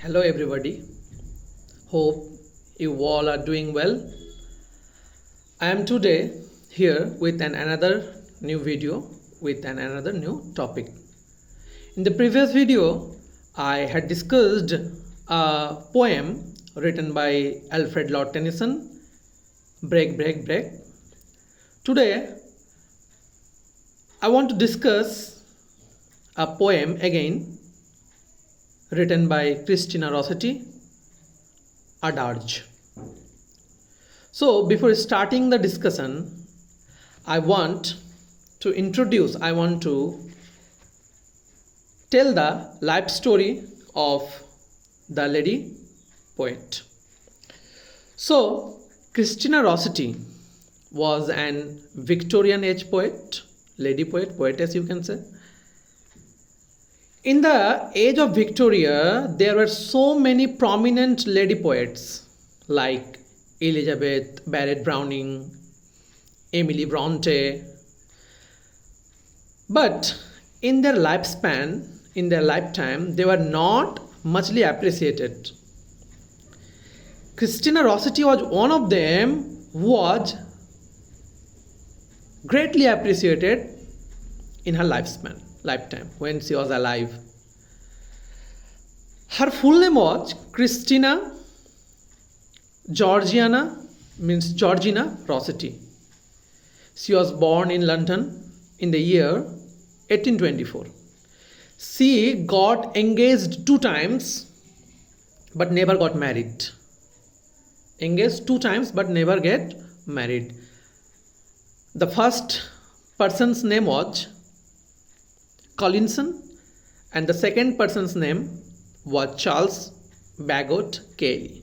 Hello everybody. Hope you all are doing well. I am today here with another new video with another new topic. In the previous video, I had discussed a poem written by Alfred Lord Tennyson, Break, Break, Break. Today, I want to discuss a poem again written by Christina Rossetti, a DIRGE. So before starting the discussion, I want to tell the life story of the lady poet. So Christina Rossetti was an Victorianage poet, lady poet, poetess you can say. In the age of Victoria, there were so many prominent lady poets like Elizabeth Barrett Browning, Emily Bronte. But in their lifetime, they were not muchly appreciated. Christina Rossetti was one of them who was greatly appreciated in her lifetime when she was alive. Her full name was Christina Georgina Rossetti. She was born in London in the year 1824. She got engaged 2 times but never got married. Engaged 2 times but never get married. The first person's name was Collinson and the second person's name was Charles Bagot Cayley.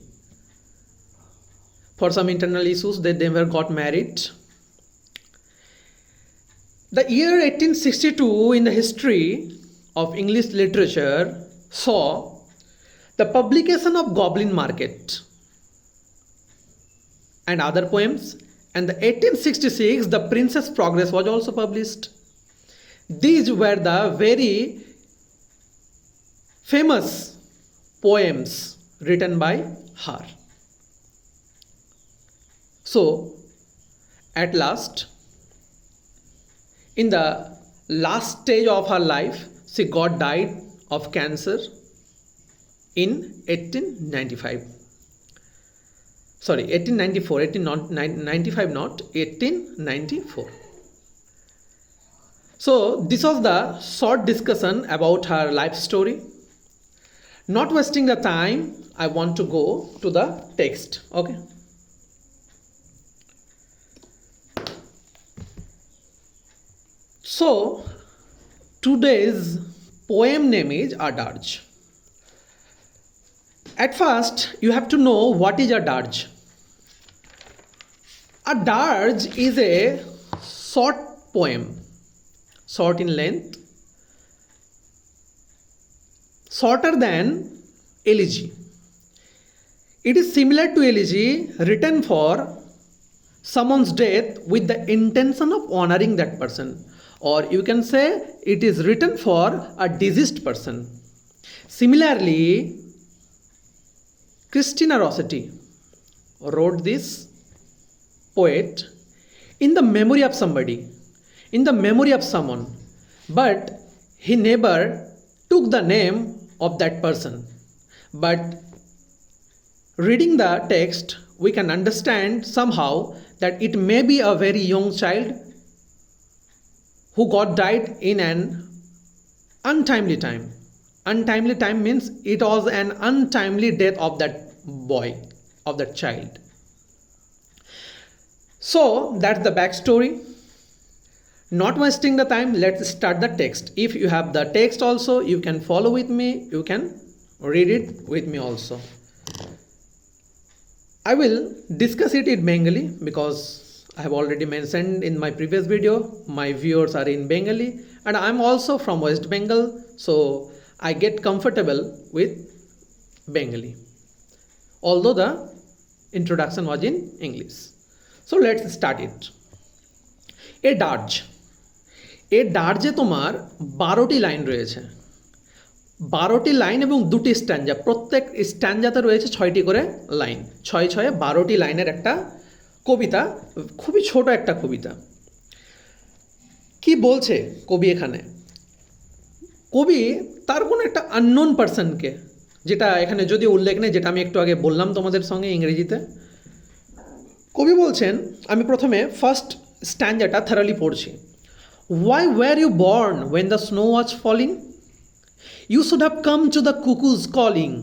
For some internal issues, they never got married. The year 1862 in the history of English literature saw the publication of Goblin Market and other poems, and the 1866 the Princess Progress was also published. These were the very famous poems written by her. So, at last, in the last stage of her life, she died of cancer in 1895. Sorry, 1894, 1895 not, 1894. So this was the short discussion about her life story. Not wasting the time, I want to go to the text. Okay. So today's poem name is a DIRGE. At first, you have to know what is a DIRGE. A DIRGE is a short poem, short in length, shorter than elegy. It is similar to elegy written for someone's death with the intention of honoring that person, or you can say it is written for a deceased person. Similarly, Christina Rossetti wrote this poet in the memory of somebody, in the memory of someone, but he never took the name of that person. But reading the text, we can understand somehow that it may be a very young child who died in an untimely time. Untimely time means it was an untimely death of that boy, of that child. So that's the backstory. Not wasting the time, let's start the text. If you have the text also, you can follow with me, you can read it with me also. I will discuss it in Bengali because I have already mentioned in my previous video, my viewers are in Bengali and I am also from West Bengal, so I get comfortable with Bengali. Although the introduction was in English. So let's start it. A DIRGE. এ ডার্জে তোমার 12টি line রয়েছে। 12টি line এবং 2টি স্ট্যাঞ্জা, প্রত্যেক স্ট্যাঞ্জাতে রয়েছে 6টি করে line, 6 6 12টি লাইনের একটা কবিতা, খুবই ছোট একটা কবিতা। কি বলছে কবি এখানে? কবি তার কোনো একটা আননোন পার্সনকে, যেটা এখানে যদি উল্লেখ নেই, যেটা আমি একটু আগে বললাম তোমাদের সঙ্গে ইংরেজিতে, কবি বলছেন, আমি প্রথমে ফার্স্ট স্ট্যাঞ্জাটা থারালি পড়ছি। Why were you born when the snow was falling? You should have come to the cuckoo's calling,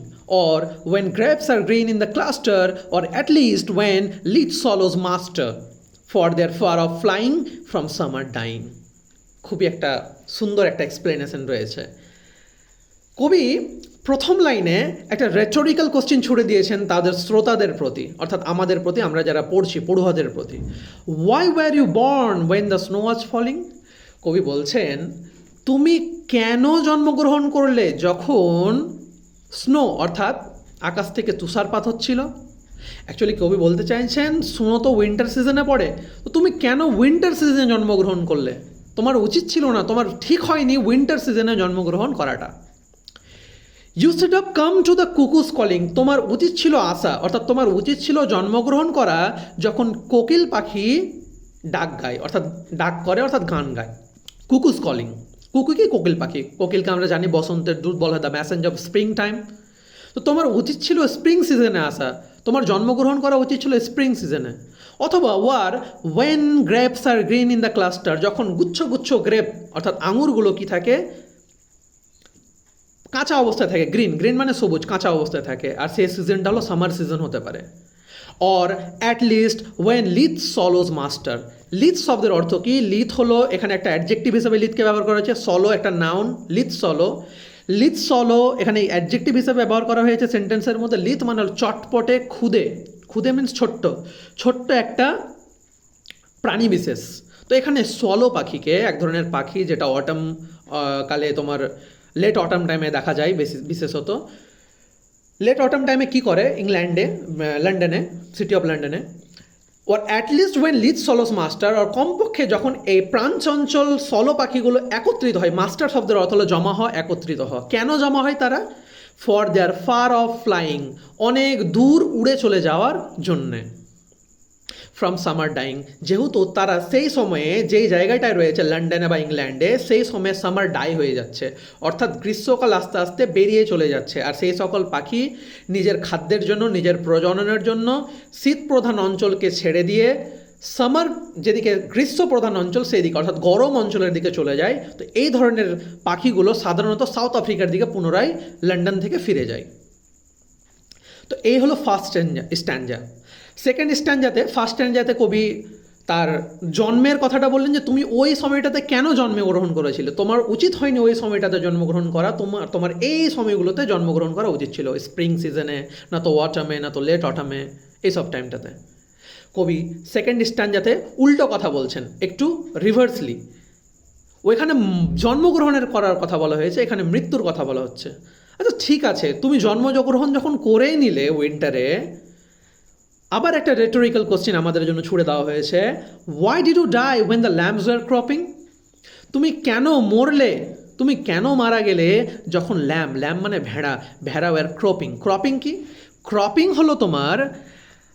or when grapes are green in the cluster, or at least when lithe swallows master, for their far off flying from summer dying. খুবই একটা সুন্দর একটা explanation রয়েছে। কবি প্রথম লাইনে একটা rhetorical question ছুড়ে দিয়েছেন তাদের শ্রোতাদের প্রতি, অর্থাৎ আমাদের প্রতি, আমরা যারা পড়ছি, পড়ুয়াদের প্রতি। Why were you born when the snow was falling? কবি বলছেন, তুমি কেন জন্মগ্রহণ করলে যখন স্নো অর্থাৎ আকাশ থেকে তুষারপাত হচ্ছিল? অ্যাকচুয়ালি কবি বলতে চাইছেন স্নো তো উইন্টার সিজনে পড়ে, তো তুমি কেন উইন্টার সিজনে জন্মগ্রহণ করলে? তোমার উচিত ছিল না, তোমার ঠিক হয়নি উইন্টার সিজনে জন্মগ্রহণ করাটা। You should have come to the cuckoo's calling, তোমার উচিত ছিল আসা, অর্থাৎ তোমার উচিত ছিল জন্মগ্রহণ করা যখন কোকিল পাখি ডাক গায়, অর্থাৎ ডাক করে, অর্থাৎ গান গায়। কুকুস কলিং, কুকু কি? কোকিল পাখি। কোকিলকে আমরা জানি বসন্তের দূত বলা হয়, the Messenger of spring time. তো তোমার উচিত ছিল স্প্রিং সিজনে আসা, তোমার জন্মগ্রহণ করা উচিত ছিল স্প্রিং সিজনে। অথবা or when grapes are green in the cluster, যখন গুচ্ছ গুচ্ছ গ্রেপ অর্থাৎ আঙুরগুলো কি থাকে, কাঁচা অবস্থায় থাকে। গ্রিন, গ্রিন মানে সবুজ, কাঁচা অবস্থায় থাকে, আর সেই সিজনটা হলো সামার সিজন হতে পারে। Or at least when lithe swallows muster. Lithe শব্দের অর্থ কি? লিথ হলো এখানে একটা অ্যাডজেক্টিভ হিসেবে লিথকে ব্যবহার করা হয়েছে, সলো একটা noun, Lyth solo. Lyth solo এখানে অ্যাডজেক্টিভ হিসেবে ব্যবহার করা হয়েছে সেন্টেন্সের মধ্যে। লিথ মানে হলো চটপটে, ক্ষুদে, ক্ষুদে মিন্স ছোট্ট, ছোট্ট একটা প্রাণী বিশেষ। তো এখানে সলো পাখিকে, এক ধরনের পাখি যেটা অটাম কালে তোমার লেট অটাম টাইমে দেখা যায় বিশেষত। লেট অটাম টাইমে কী করে ইংল্যান্ডে, লন্ডনে, সিটি অফ লন্ডনে, ওর অ্যাটলিস্ট ওয়েন লিথ সলোস মাস্টার, আর কমপক্ষে যখন এই প্রাণচঞ্চল সলো পাখিগুলো একত্রিত হয়, মাস্টার শব্দের অর্থ হলো জমা হওয়া, একত্রিত হওয়া। কেন জমা হয় তারা? For their far off flying, অনেক দূর উড়ে চলে যাওয়ার জন্যে। ফ্রম সামার ডাইং, যেহেতু তারা সেই সময়ে যেই জায়গাটায় রয়েছে লন্ডনে বা ইংল্যান্ডে, সেই সময়ে সামার ডাই হয়ে যাচ্ছে, অর্থাৎ গ্রীষ্মকাল আস্তে আস্তে বেরিয়ে চলে যাচ্ছে। আর সেই সকল পাখি নিজের খাদ্যের জন্য, নিজের প্রজননের জন্য শীত প্রধান অঞ্চলকে ছেড়ে দিয়ে সামার, যেদিকে গ্রীষ্ম প্রধান অঞ্চল সেই দিকে অর্থাৎ গরম অঞ্চলের দিকে চলে যায়। তো এই ধরনের পাখিগুলো সাধারণত সাউথ আফ্রিকার দিকে পুনরায় লন্ডন থেকে ফিরে যায়। তো এই হলো ফার্স্ট স্ট্যাঞ্জা। সেকেন্ড স্ট্যাঞ্জাতে, ফার্স্ট স্ট্যাঞ্জাতে কবি তার জন্মের কথাটা বললেন যে তুমি ওই সময়টাতে কেন জন্মগ্রহণ করেছিলে, তোমার উচিত হয়নি ওই সময়টাতে জন্মগ্রহণ করা, তোমার এই সময়গুলোতে জন্মগ্রহণ করা উচিত ছিল, স্প্রিং সিজনে, না তো অটামে, না তো লেট অটামে, এইসব টাইমটাতে। কবি সেকেন্ড স্ট্যাঞ্জাতে উল্টো কথা বলছেন, একটু রিভার্সলি। ওইখানে জন্মগ্রহণের করার কথা বলা হয়েছে, এখানে মৃত্যুর কথা বলা হচ্ছে। আচ্ছা ঠিক আছে, তুমি জন্মগ্রহণ যখন করেই নিলে উইন্টারে, আবার একটা রেটোরিক্যাল কোশ্চেন আমাদের জন্য ছুড়ে দেওয়া হয়েছে, why did you die when the lambs were cropping? তুমি কেন মরলে, তুমি কেন মারা গেলে যখন ল্যাম্প মানে ভেড়া, ভেড়া ওয়ার ক্রপিং। ক্রপিং কি? ক্রপিং হলো তোমার,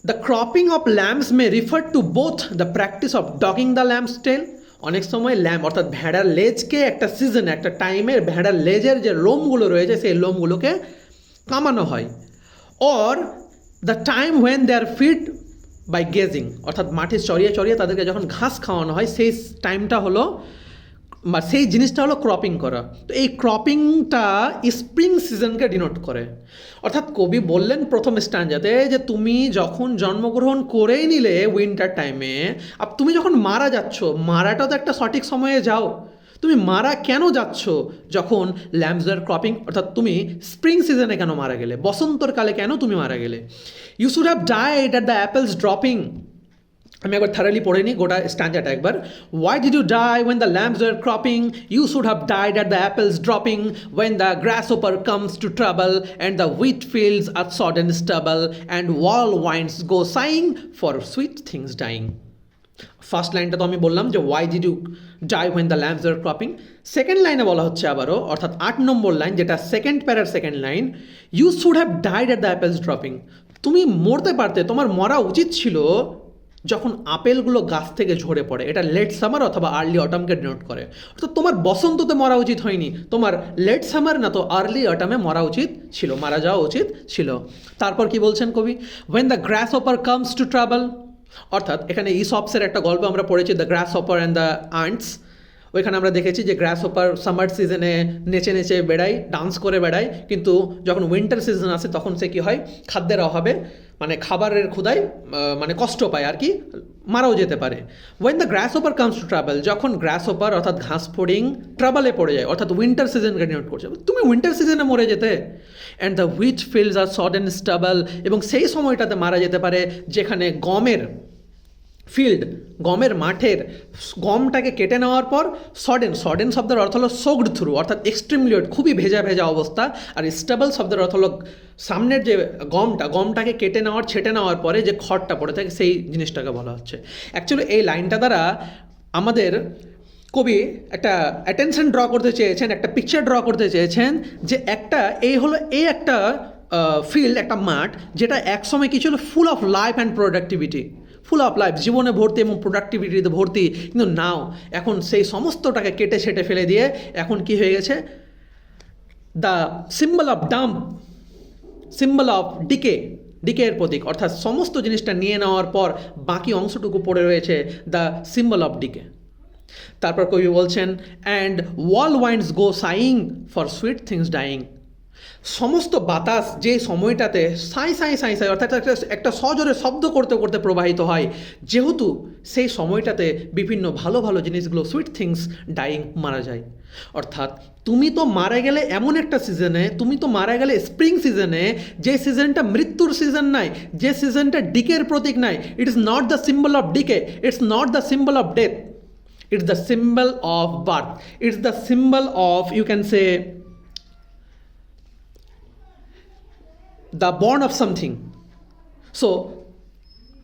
the cropping of lambs may refer to both the practice of docking the lambs tail. অনেক সময় ল্যাম্প অর্থাৎ ভেড়ার লেজকে একটা সিজনে, একটা টাইমের ভেড়ার লেজের যে লোমগুলো রয়েছে সেই লোমগুলোকে কামানো হয়। Or the time when they are feed by grazing, অর্থাৎ মাঠে চড়িয়ে চড়িয়ে তাদেরকে যখন ঘাস খাওয়ানো হয় সেই টাইমটা হলো, বা সেই জিনিসটা হলো ক্রপিং করা। তো এই ক্রপিংটা স্প্রিং সিজনকে ডিনোট করে। অর্থাৎ কবি বললেন প্রথম স্ট্যাঞ্জাতে যে তুমি যখন জন্মগ্রহণ করেই নিলে উইন্টার টাইমে, আর তুমি যখন মারা যাচ্ছ, মারাটা তো একটা সঠিক সময়ে যাও, তুমি মারা কেন যাচ্ছ যখন ল্যাম্পসের ক্রপিং, অর্থাৎ তুমি স্প্রিং সিজনে কেন মারা গেলে, বসন্তর কালে কেন তুমি মারা গেলে? You should have died at the apples dropping. আমি একবার থারালি পড়ে নিই গোটা স্ট্যাঞ্জাটা একবার। Why did you die when the lambs were cropping? You should have died at the apples dropping, when the grasshopper comes to trouble, and the wheat fields are sodden stubble, and all winds go sighing for sweet things dying. First লাইনটা তো আমি বললাম যে why did you die when the lambs are cropping. Second লাইনে বলা হচ্ছে আবারও, অর্থাৎ 8 নম্বর লাইন, যেটা সেকেন্ড প্যারার second line, you should have died at the apples dropping. তুমি মরতে পারতে, তোমার মরা উচিত ছিল যখন আপেলগুলো গাছ থেকে ঝরে পড়ে। এটা লেট সামার অথবা আর্লি অটামকে ডিনোট করে। অর্থাৎ তোমার বসন্ততে মরা উচিত হয়নি, তোমার লেট সামার না তো আর্লি অটামে মরা উচিত ছিল, মারা যাওয়া উচিত ছিল। তারপর কি বলছেন কবি, when the grasshopper comes to travel, অর্থাৎ এখানে ইসপসের একটা গল্প আমরা পড়েছি, the grasshopper and the ants. ওইখানে আমরা দেখেছি যে গ্রাসহপার সামার সিজনে নেচে নেচে বেড়ায়, ডান্স করে বেড়ায়, কিন্তু যখন উইন্টার সিজন আসে তখন সে কী হয়, খাদ্যের অভাবে, মানে খাবারের ক্ষুধায় মানে কষ্ট পায় আর কি, মারাও যেতে পারে। When the grasshopper comes to travel, যখন গ্রাসহপার অর্থাৎ ঘাস ফড়িং ট্রাভেলে পড়ে যায়, অর্থাৎ উইন্টার সিজনকে ডিনোট করছে, তুমি উইন্টার সিজনে মরে যেতে। And the wheat fields are sodden stubble, এবং সেই সময়টাতে মারা যেতে পারে যেখানে গমের ফিল্ড, গমের মাঠের গমটাকে কেটে নেওয়ার পর সডেন, সডেন শব্দের অর্থ হলো সোকড থ্রু, অর্থাৎ এক্সট্রিমলি ওয়েট, খুবই ভেজা ভেজা অবস্থা। আর স্টেবল শব্দের অর্থ হলো সামনের যে গমটাকে কেটে নেওয়ার, ছেটে নেওয়ার পরে যে খড়টা পড়ে থাকে সেই জিনিসটাকে বলা হচ্ছে। অ্যাকচুয়ালি এই লাইনটা দ্বারা আমাদের কবি একটা অ্যাটেনশন ড্র করতে চেয়েছেন, একটা পিকচার ড্র করতে চেয়েছেন যে এই একটা ফিল্ড, একটা মাঠ, যেটা একসময় কি ছিল full of life and productivity, full of life, জীবনে ভর্তি এবং প্রোডাক্টিভিটিতে ভর্তি, কিন্তু নাও এখন সেই সমস্তটাকে কেটে ছেটে ফেলে দিয়ে এখন কি হয়ে গেছে, the symbol of damp, symbol of ডিকের প্রতীক, অর্থাৎ সমস্ত জিনিসটা নিয়ে নেওয়ার পর বাকি অংশটুকু পড়ে রয়েছে, দ্য সিম্বল অফ ডিকে। তারপর কবি বলছেন, and all winds go sighing for sweet things dying, সমস্ত বাতাস যে সময়টাতে সাই সাই সাই সাই অর্থাৎ একটা সজোরে শব্দ করতে করতে প্রবাহিত হয়, যেহেতু সেই সময়টাতে বিভিন্ন ভালো ভালো জিনিসগুলো, সুইট থিংস ডাইং, মারা যায়। অর্থাৎ তুমি তো মারা গেলে এমন একটা সিজনে, তুমি তো মারা গেলে স্প্রিং সিজনে, যে সিজনটা মৃত্যুর সিজন নাই, যে সিজনটা ডিকের প্রতীক নাই। It is not the symbol of decay, it's not the symbol of death, it's the symbol of birth, it's the symbol of, you can say, the born of something. So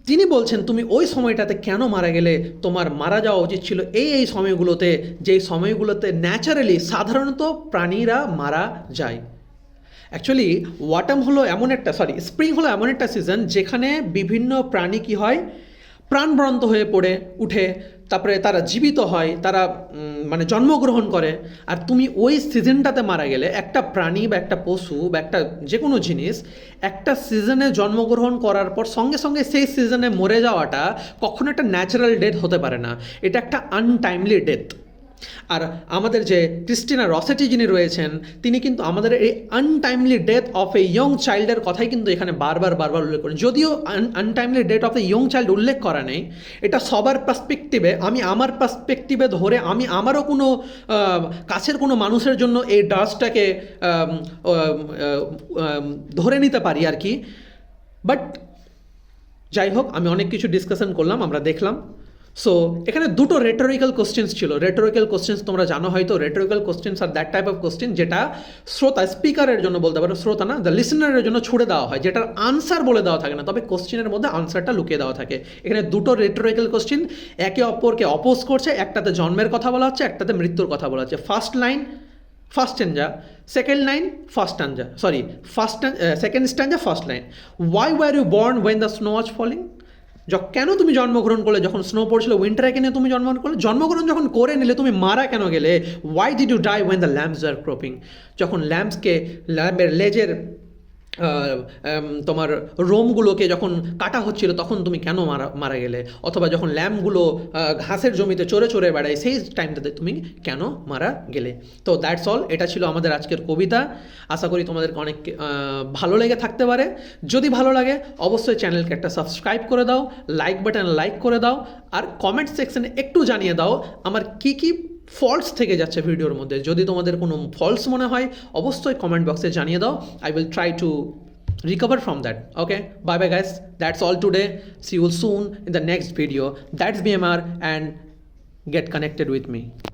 তিনি বলছেন তুমি ওই সময়টাতে কেন মারা গেলে, তোমার মারা যাওয়া উচিত ছিল এই সময়গুলোতে, যেই সময়গুলোতে ন্যাচারালি সাধারণত প্রাণীরা মারা যায়। অ্যাকচুয়ালি স্প্রিং হলো এমন একটা সিজন যেখানে বিভিন্ন প্রাণী কী হয়, প্রাণবন্ত হয়ে উঠে, তারপরে তারা জীবিত হয়, তারা মানে জন্মগ্রহণ করে। আর তুমি ওই সিজনটাতে মারা গেলে, একটা প্রাণী বা একটা পশু বা একটা যে কোনো জিনিস একটা সিজনে জন্মগ্রহণ করার পর সঙ্গে সঙ্গে সেই সিজনে মরে যাওয়াটা কখনো একটা ন্যাচারাল ডেথ হতে পারে না, এটা একটা আনটাইমলি ডেথ। আর আমাদের যে ক্রিস্টিনা রসেটি যিনি রয়েছেন, তিনি কিন্তু আমাদের এই untimely death of a young চাইল্ডের কথাই কিন্তু এখানে বারবার উল্লেখ করেন। যদিও untimely death of a young child উল্লেখ করা নেই, এটা সবার পার্সপেক্টিভে, আমি আমার পার্সপেক্টিভে ধরে আমি আমারও কোনো কাছের কোনো মানুষের জন্য এই ডাস্টটাকে ধরে নিতে পারি আর কি। বাট যাই হোক, আমি অনেক কিছু ডিসকাশন করলাম, আমরা দেখলাম। সো এখানে দুটো রেটোরিক্যাল কোশ্চেন্স ছিল। রেটোরিক্যাল কোশ্চেন্স তোমরা জানো হয়তো, rhetorical questions are that type of question যেটা শ্রোতা, স্পিকারের জন্য বলতে পারো, শ্রোতা না, দ্য লিসনারের জন্য ছুড়ে দেওয়া হয়, যেটার আনসার বলে দেওয়া থাকে না, তবে কোশ্চেনের মধ্যে আনসারটা লুকিয়ে দেওয়া থাকে। এখানে দুটো রেটোরিক্যাল কোশ্চেন একে অপরকে অপোজ করছে, একটাতে জন্মের কথা বলা হচ্ছে, একটাতে মৃত্যুর কথা বলা হচ্ছে। First line first stanza, second line first stanza, second stanza first line. Why were you born when the snow was falling, কেন তুমি জন্মগ্রহণ করলে যখন স্নো পড়ছিল, উইন্টারে কেন তুমি জন্মগ্রহণ করলে, জন্মগ্রহণ যখন করে নিলে তুমি মারা কেন গেলে। Why did you die when the lambs are cropping, যখন ল্যাম্পের লেজের তোমার রোমগুলোকে যখন কাটা হচ্ছিল তখন তুমি কেন মারা গেলে, অথবা যখন ল্যাম্পগুলো ঘাসের জমিতে চড়ে চড়ে বেড়ায় সেই টাইমটাতে তুমি কেন মারা গেলে। তো দ্যাটস অল, এটা ছিল আমাদের আজকের কবিতা। আশা করি তোমাদেরকে অনেক ভালো লেগে থাকতে পারে। যদি ভালো লাগে অবশ্যই চ্যানেলকে একটা সাবস্ক্রাইব করে দাও, লাইক বাটন লাইক করে দাও, আর কমেন্ট সেকশনে একটু জানিয়ে দাও আমার কী ফলস থেকে যাচ্ছে ভিডিওর মধ্যে। যদি তোমাদের কোনো ফলস মনে হয় অবশ্যই কমেন্ট বক্সে জানিয়ে দাও। I will try to recover from that. Okay, bye bye guys, that's all today. See you soon in the next video. That's BMR, and get connected with me.